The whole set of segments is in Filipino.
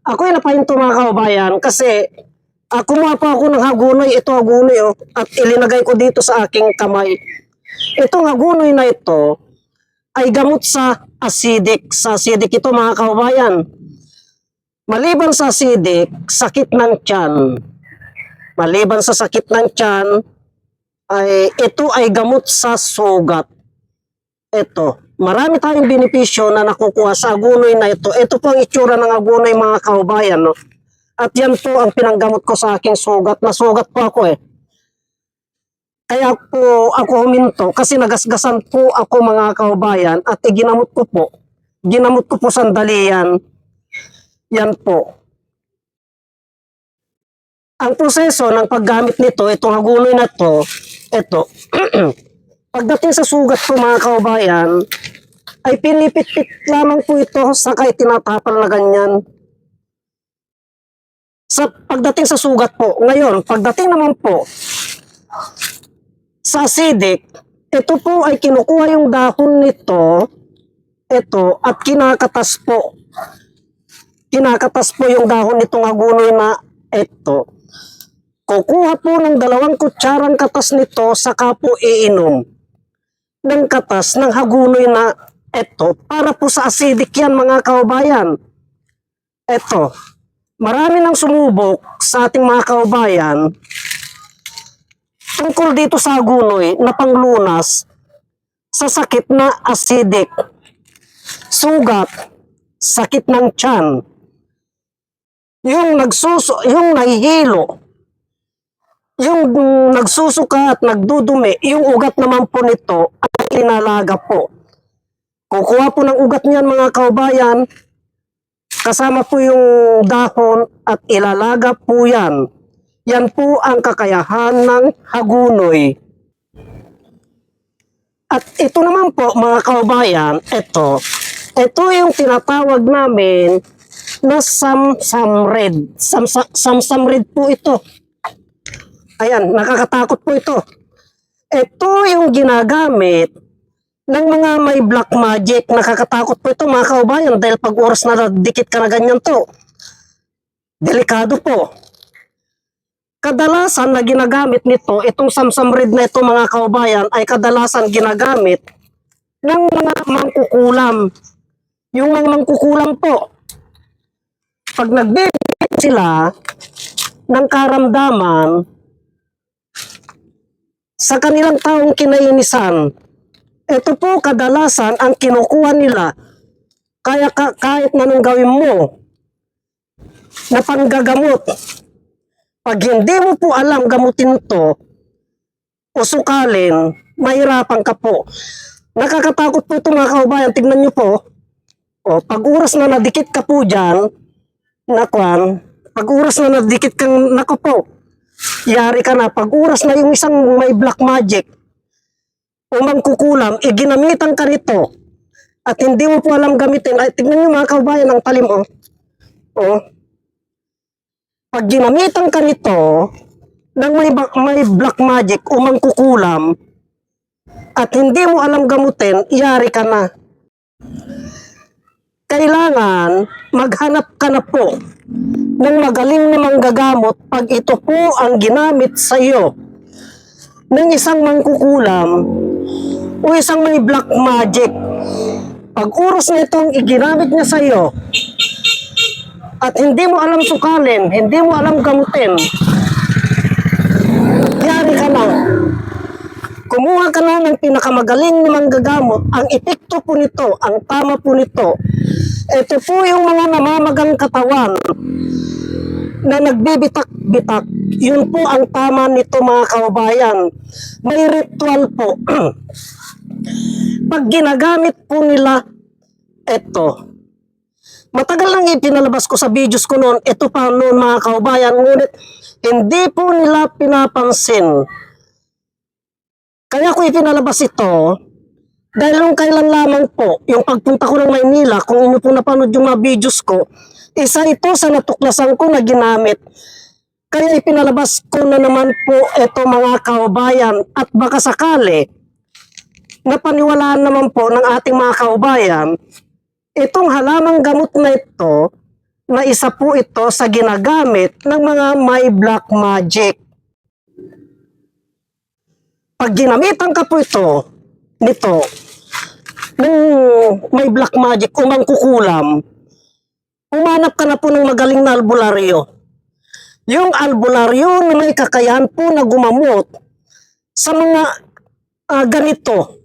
Ako'y napahinto mga kababayan kasi kumuha pa ako ng hagunoy. Ito hagunoy at ilinagay ko dito sa aking kamay. Itong hagunoy na ito ay gamot sa acidic. Sa acidic ito mga kababayan. Maliban sa acidic, sakit ng tiyan. Maliban sa sakit ng tiyan, ay ito ay gamot sa sugat. Ito, marami tayong benepisyo na nakukuha sa agunoy na ito. Ito po ang itsura ng agunoy mga kababayan, no? At yan po ang pinanggamot ko sa aking sugat. Nasugat po ako eh. Kaya po ako huminto kasi nagasgasan po ako mga kababayan at ginamot ko po. Ginamot ko po sandali yan. Yan po. Ang proseso ng paggamit nito, itong hagunoy na to, ito. Pagdating sa sugat po mga kababayan, ay pinipit-pit lamang po ito saka itinatapal na ganyan. Sa pagdating sa sugat po, ngayon, pagdating naman po sa acidic, ito po ay kinukuha yung dahon nito, ito, at kinakatas po. Kinakatas po yung dahon nitong hagunoy na ito. Kukuha po ng 2 kutsarang katas nito, saka po iinom ng katas ng hagunoy na ito para po sa acidic yan mga kababayan. Ito, marami nang sumubok sa ating mga kababayan tungkol dito sa hagunoy na panglunas sa sakit na acidic, sugat, sakit ng tiyan, yung nahihilo, yung nagsusuka at nagdudumi, yung ugat naman po nito at inalaga po. Kukuha po ng ugat niyan mga kababayan, kasama po yung dahon at ilalaga po yan. Yan po ang kakayahan ng hagunoy. At ito naman po mga kababayan, ito yung tinatawag namin na samsamred. Samsamred po ito. Ayan, nakakatakot po ito. Ito yung ginagamit ng mga may black magic. Nakakatakot po ito mga kababayan dahil pag oras na dikit ka na ganyan to, delikado po. Kadalasan na ginagamit nito, itong samsamred na ito mga kababayan ay kadalasan ginagamit ng mga mangkukulam. Yung mga mangkukulam po, pag nagbibigay sila ng karamdaman sa kanilang taong kinainisan, ito po kadalasan ang kinukuha nila. Kaya kahit nanong gawin mo na panggagamot, pag hindi mo po alam gamutin to o sukalin, mahirapan ka po. Nakakatakot po ito mga kababayan. Tignan nyo po. Pag oras na nadikit ka po dyan, pag oras na nadikit kang, nako po, yari ka na. Pag oras na yung isang may black magic o mangkukulam, ginamitan ka nito at hindi mo po alam gamitin. Ay, tignan nyo mga kababayan ang talim pag ginamitan ka nito ng may black magic o mangkukulam at hindi mo alam gamutin, yari ka na. Kailangan maghanap ka na po ng magaling na manggagamot pag ito po ang ginamit sa iyo ng isang mangkukulam o isang may black magic. Pag oras na itong iginamit niya sa iyo at hindi mo alam sukalin, hindi mo alam gamutin, yari ka na. Kumuha ka na ng pinakamagaling na manggagamot. Ang epekto po nito, ang tama po nito, ito po yung mga namamagang katawan na nagbibitak-bitak. Yun po ang tama nito mga kababayan. May ritual po. Pag ginagamit po nila ito, matagal lang ipinalabas ko sa videos ko noon, ito pa noon mga kababayan, ngunit hindi po nila pinapansin. Kaya ko ipinalabas ito dahil nung kailan lamang po, yung pagpunta ko ng Maynila, kung inyo po napanood yung mga videos ko, isa ito sa natuklasan ko na ginamit. Kaya ipinalabas ko na naman po ito mga kababayan at baka sakali napaniwalaan naman po ng ating mga kababayan itong halamang gamot na ito na isa po ito sa ginagamit ng mga may black magic. Pag ginamitan ka po nito, ng may black magic o mangkukulam, umanap ka na po ng magaling na albularyo. Yung albularyo na may kakayahan po na gumamot sa mga ganito.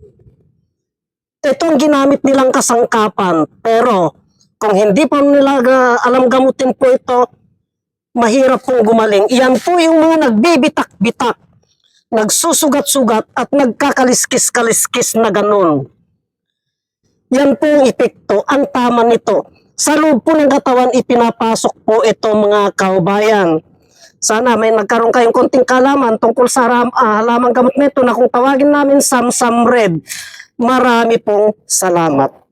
Ito ang ginamit nilang kasangkapan. Pero kung hindi pa nila alam gamutin po ito, mahirap pong gumaling. Yan po yung mga nagbibitak-bitak, nagsusugat-sugat at nagkakaliskis-kaliskis na ganun. Yan po yung epekto, ang tama nito. Sa loob po ng katawan, ipinapasok po ito mga kaubayan. Sana may nagkaroon kayong konting kalaman tungkol sa halamang gamot nito na kung tawagin namin Samsam Red. Marami pong salamat.